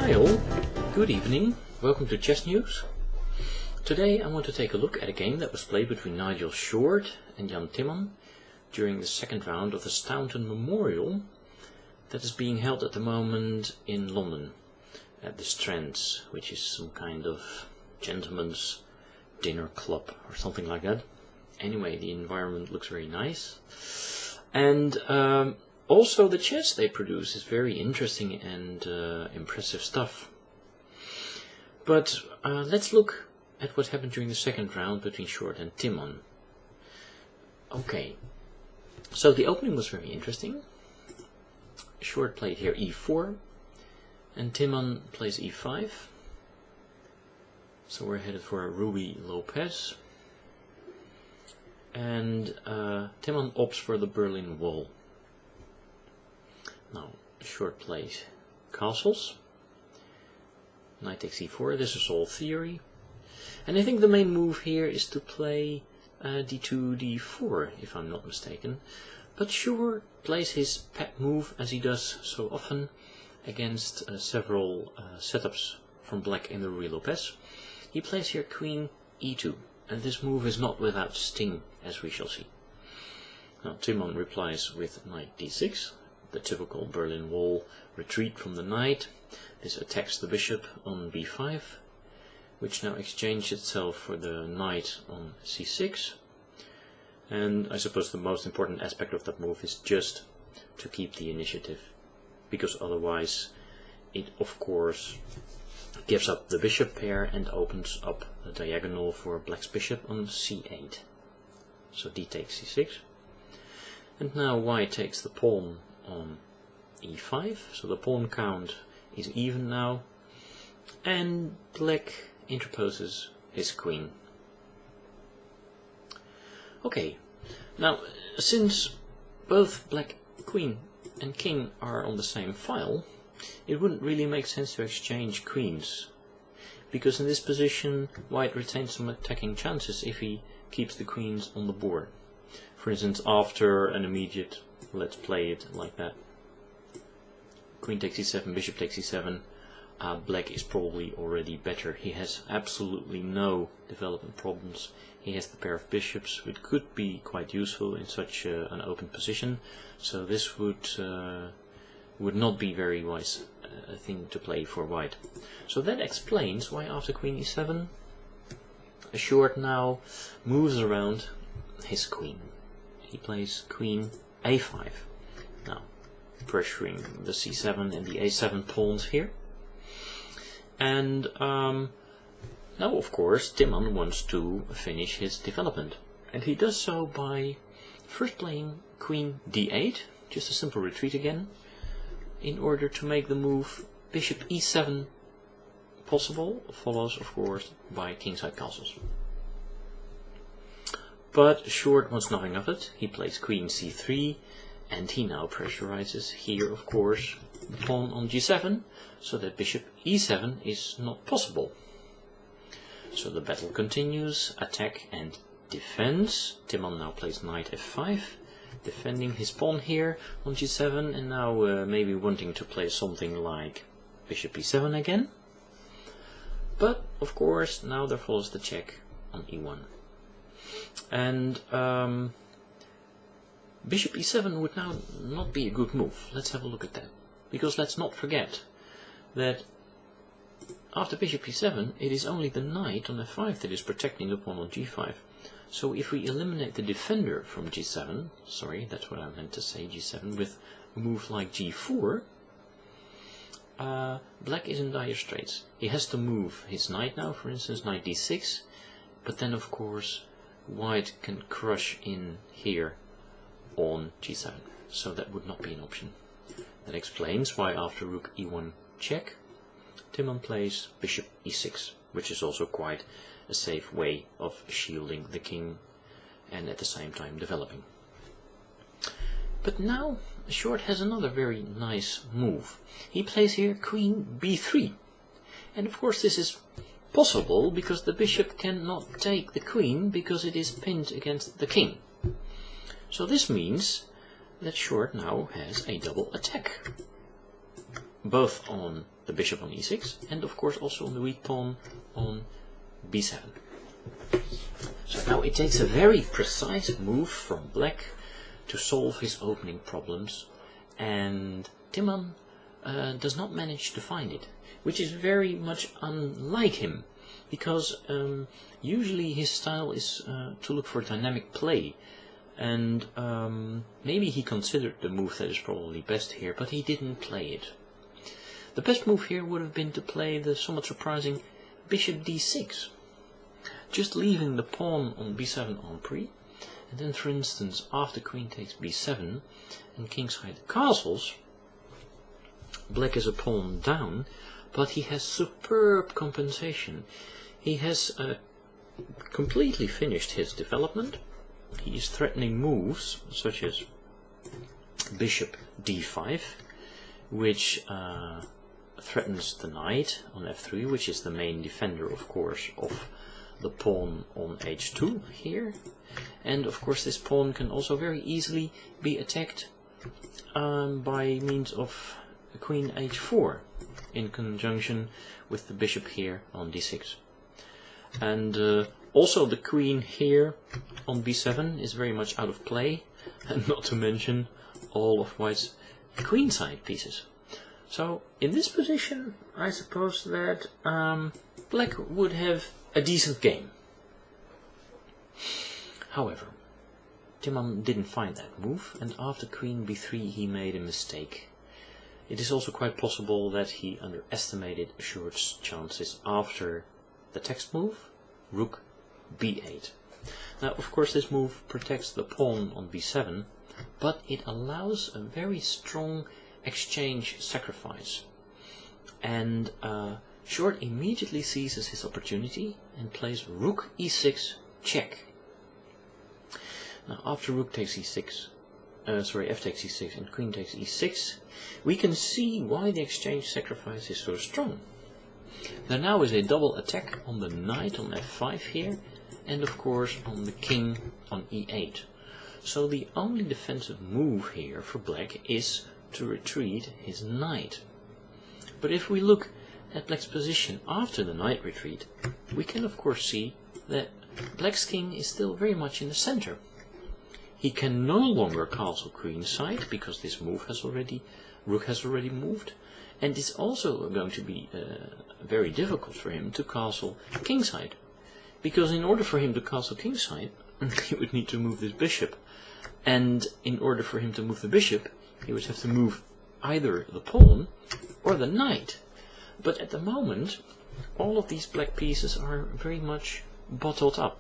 Hi all, good evening, welcome to Chess News. Today I want to take a look at a game that was played between Nigel Short and Jan Timman during the second round of the Staunton Memorial that is being held at the moment in London at the Strand, which is some kind of gentleman's dinner club or something like that. Anyway, the environment looks very nice, and also the chess they produce is very interesting and impressive stuff. But let's look at what happened during the second round between Short and Timman. Okay, so the opening was very interesting. Short played here e4 and Timman plays e5. So we're headed for a Ruby Lopez. And Timman opts for the Berlin Wall. Now Short plays castles. Knight takes e4. This is all theory. And I think the main move here is to play d2, d4, if I'm not mistaken. But Short plays his pet move, as he does so often, against several setups from black in the Ruby Lopez. He plays here queen e2, and this move is not without sting, as we shall see. Now Timman replies with knight d6, the typical Berlin Wall retreat from the knight. This attacks the bishop on b5, which now exchanges itself for the knight on c6. And I suppose the most important aspect of that move is just to keep the initiative, because otherwise it of course gives up the bishop pair and opens up the diagonal for black's bishop on c8. So d takes c6. And now white takes the pawn on e5, so the pawn count is even now, and black interposes his queen. Okay, now since both black queen and king are on the same file, it wouldn't really make sense to exchange queens, because in this position white retains some attacking chances if he keeps the queens on the board. For instance, after an immediate, let's play it like that, queen takes e7, bishop takes e7, black is probably already better. He has absolutely no development problems. He has the pair of bishops, which could be quite useful in such an open position. So this would not be very wise a thing to play for white. So that explains why after queen e7, Short now moves around his queen. He plays queen a5, now pressuring the c7 and the a7 pawns here. And now of course Timman wants to finish his development, and he does so by first playing queen d8, just a simple retreat again, in order to make the move bishop e7 possible, follows of course by kingside castles. But Short wants nothing of it. He plays queen c3, and he now pressurizes here of course the pawn on g7, so that bishop e7 is not possible. So the battle continues, attack and defense. Timman now plays knight f5, defending his pawn here on g7, and now maybe wanting to play something like bishop e7 again. But of course now there follows the check on e1. And bishop e7 would now not be a good move. Let's have a look at that. Because let's not forget that after bishop e7 it is only the knight on f5 that is protecting the pawn on g5. So if we eliminate the defender from g7, sorry, that's what I meant to say, g7, with a move like g4, black is in dire straits. He has to move his knight now, for instance, knight d6, but then of course white can crush in here on g7, so that would not be an option. That explains why after rook e1 check, Timman plays bishop e6, which is also quite a safe way of shielding the king and at the same time developing. But now Short has another very nice move. He plays here queen b3, and of course this is possible because the bishop cannot take the queen because it is pinned against the king. So this means that Short now has a double attack. both on the bishop on e6 and of course also on the weak pawn on b7. So now it takes a very precise move from black to solve his opening problems, and Timman does not manage to find it, which is very much unlike him, because usually his style is to look for dynamic play, and maybe he considered the move that is probably best here, but he didn't play it. The best move here would have been to play the somewhat surprising bishop d6, just leaving the pawn on b7 en prise, and then for instance after queen takes b7 and kingside castles, black is a pawn down, but he has superb compensation. He has completely finished his development. He is threatening moves such as bishop d5, which threatens the knight on f3, which is the main defender, of course, of the pawn on h2 here. And of course this pawn can also very easily be attacked by means of queen h4 in conjunction with the bishop here on d6. And also the queen here on b7 is very much out of play, and not to mention all of white's queenside pieces. So in this position I suppose that black would have a decent game. However, Timman didn't find that move, and after queen b3 he made a mistake. It is also quite possible that he underestimated Schubert's chances after the text move, rook b8. Now of course this move protects the pawn on b7, but it allows a very strong exchange sacrifice, and Short immediately seizes his opportunity and plays rook e6 check. Now after rook takes e6, f takes e6 and queen takes e6, we can see why the exchange sacrifice is so strong. There now is a double attack on the knight on f5 here, and of course on the king on e8. So the only defensive move here for black is to retreat his knight. But if we look at black's position after the knight retreat, we can of course see that black's king is still very much in the center. He can no longer castle queenside because this move has already, rook has already moved, and it's also going to be very difficult for him to castle kingside, because in order for him to castle kingside he would need to move this bishop, and in order for him to move the bishop he would have to move either the pawn or the knight. But at the moment all of these black pieces are very much bottled up,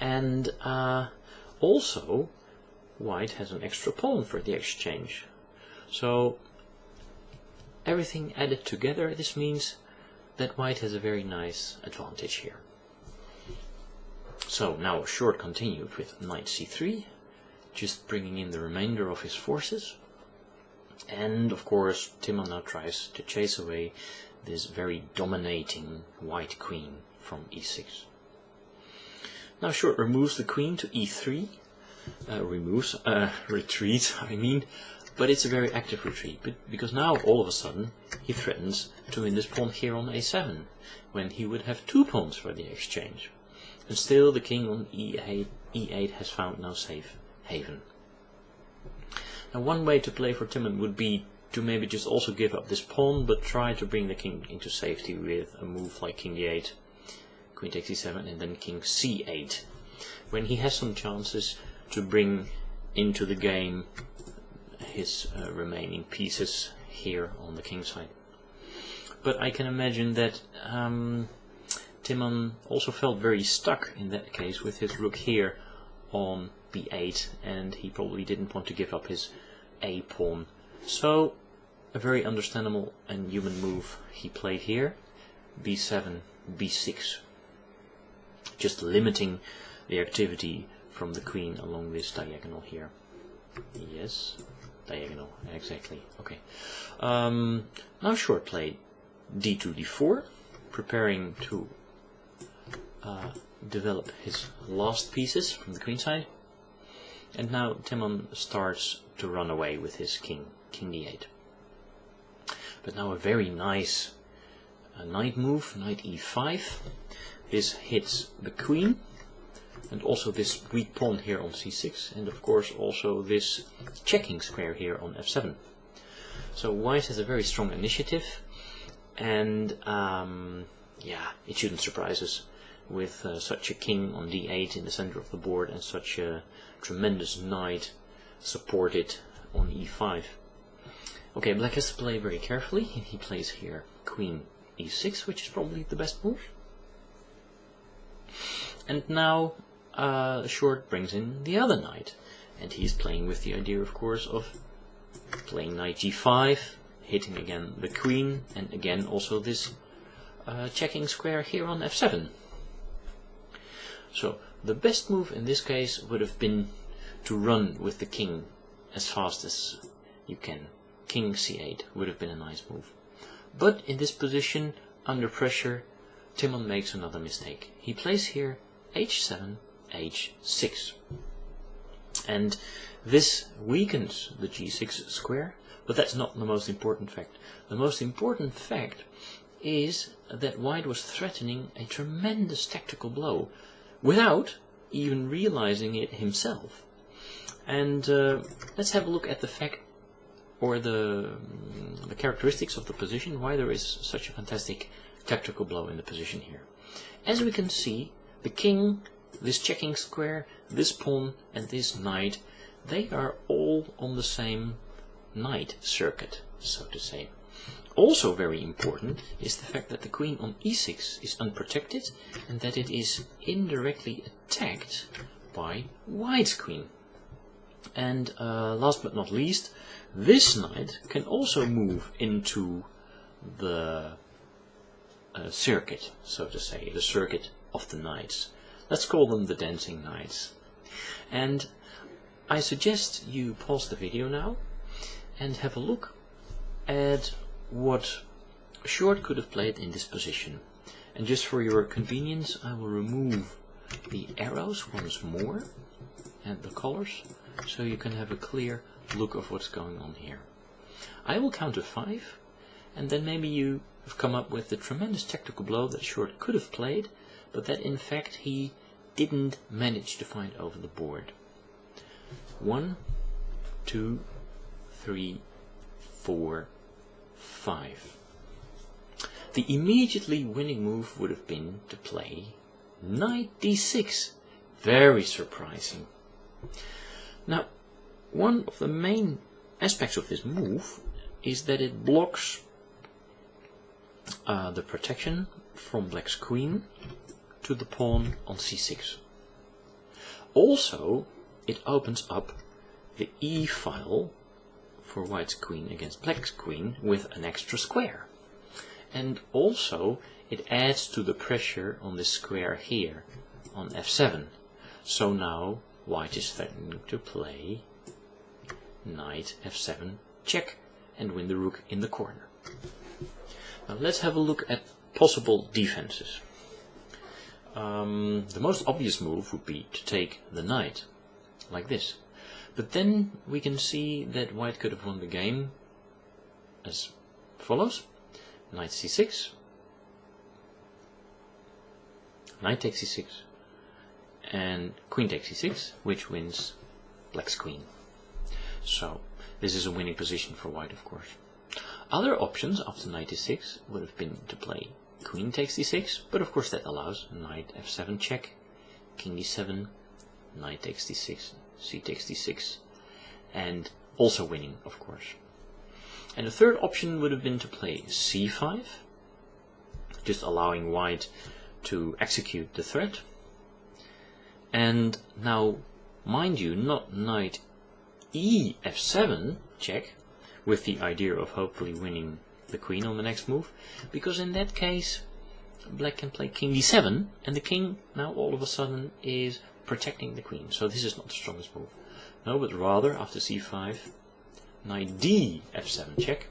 and also white has an extra pawn for the exchange. So everything added together, this means that white has a very nice advantage here. So now Short continued with knight c3, just bringing in the remainder of his forces. And of course Timman now tries to chase away this very dominating white queen from e6. Now Short removes the queen to e3, retreat I mean, but it's a very active retreat, because now all of a sudden he threatens to win this pawn here on a7, when he would have two pawns for the exchange. And still the king on e8 has found no safe haven. Now one way to play for Timman would be to maybe just also give up this pawn, but try to bring the king into safety with a move like king d8, queen takes e7, and then king c8, when he has some chances to bring into the game his remaining pieces here on the king side. But I can imagine that Timman also felt very stuck in that case with his rook here on b8, and he probably didn't want to give up his a pawn. So a very understandable and human move he played here, b7, b6, just limiting the activity from the queen along this diagonal here. Yes, diagonal, exactly. Okay. Now Short played d2, d4, preparing to develop his last pieces from the queen side. And now Timman starts to run away with his king, king d8. But now a very nice knight move, knight e5. This hits the queen, and also this weak pawn here on c6, and of course also this checking square here on f7. So white has a very strong initiative, and yeah, it shouldn't surprise us with such a king on d8 in the center of the board and such a tremendous knight supported on e5. Okay, black has to play very carefully. He plays here queen e6, which is probably the best move. And now Short brings in the other knight, and he's playing with the idea, of course, of playing knight g5, hitting again the queen, and again also this checking square here on f7. So the best move in this case would have been to run with the king as fast as you can. King c8 would have been a nice move. But in this position, under pressure, Timman makes another mistake. He plays here h7, h6. And this weakens the g6 square, but that's not the most important fact. The most important fact is that white was threatening a tremendous tactical blow without even realizing it himself. And let's have a look at the fact, or the characteristics of the position, why there is such a fantastic tactical blow in the position here. As we can see, the king, this checking square, this pawn and this knight, they are all on the same knight circuit, so to say. Also very important is the fact that the queen on e6 is unprotected and that it is indirectly attacked by white's queen. And last but not least, this knight can also move into the circuit, so to say, the circuit of the knights. Let's call them the dancing knights. And I suggest you pause the video now and have a look at what Short could have played in this position. And just for your convenience, I will remove the arrows once more and the colors, so you can have a clear look of what's going on here. I will count to 5, and then maybe you have come up with the tremendous tactical blow that Short could have played, but that in fact he didn't manage to find over the board. 1, 2, 3, 4, 5. The immediately winning move would have been to play knight d6. Very surprising. Now, one of the main aspects of this move is that it blocks the protection from black's queen to the pawn on c6. Also, it opens up the e file for white's queen against black's queen with an extra square. And also, it adds to the pressure on this square here on f7. So now white is threatening to play knight f7 check and win the rook in the corner. Now let's have a look at possible defenses. The most obvious move would be to take the knight, like this. But then we can see that white could have won the game as follows. Knight c6, knight takes c6, and queen takes c6, which wins black's queen. So this is a winning position for white, of course. Other options after knight d6 would have been to play queen takes d6, but of course that allows knight f7 check, king d7, knight takes d6, c takes d6, and also winning, of course. And the third option would have been to play c5, just allowing white to execute the threat. And now, mind you, not knight e f7 check, with the idea of hopefully winning the queen on the next move, because in that case black can play king d7, and the king now all of a sudden is protecting the queen. So this is not the strongest move. No, but rather after c5, knight d f7 check,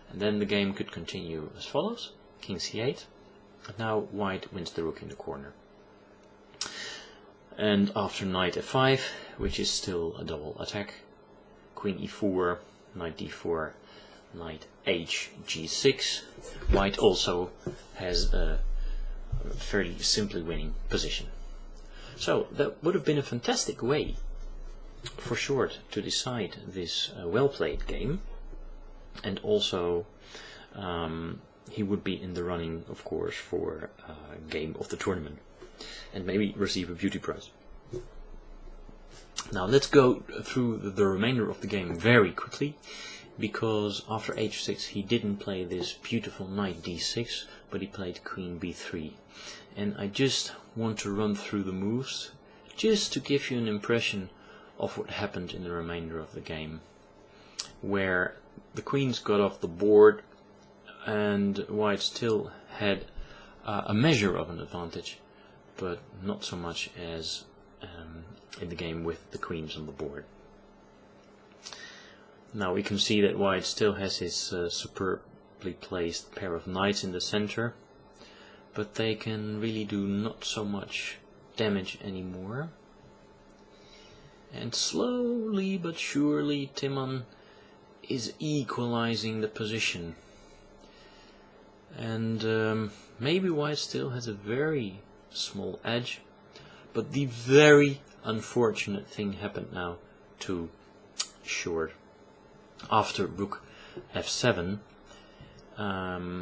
and then the game could continue as follows: king c8, and now white wins the rook in the corner. And after knight f5, which is still a double attack, queen e4, knight d4, knight hg6, white also has a fairly simply winning position. So that would have been a fantastic way for short to decide this well-played game, and also he would be in the running, of course, for game of the tournament and maybe receive a beauty prize. Now let's go through the remainder of the game very quickly, because after h6 he didn't play this beautiful knight d6, but he played queen b3. And I just want to run through the moves just to give you an impression of what happened in the remainder of the game, where the queens got off the board and white still had a measure of an advantage, but not so much as in the game with the queens on the board. Now we can see that white still has his superbly placed pair of knights in the center, but they can really do not so much damage anymore. And slowly but surely Timman is equalizing the position. And maybe white still has a very small edge, but the very unfortunate thing happened now to short. After rook f7,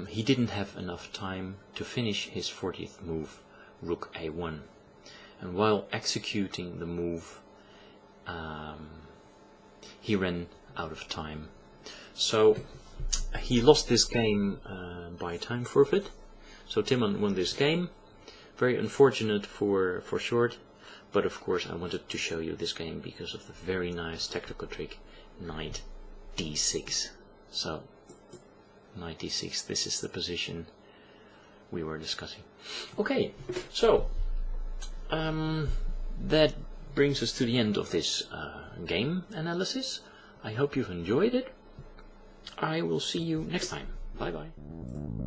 he didn't have enough time to finish his 40th move, rook a1. And while executing the move, he ran out of time. So he lost this game by time forfeit. So Timman won this game. Very unfortunate for short, but of course I wanted to show you this game because of the very nice tactical trick, knight d6. So knight d6, this is the position we were discussing. Okay, so that brings us to the end of this game analysis. I hope you've enjoyed it. I will see you next time. Bye bye.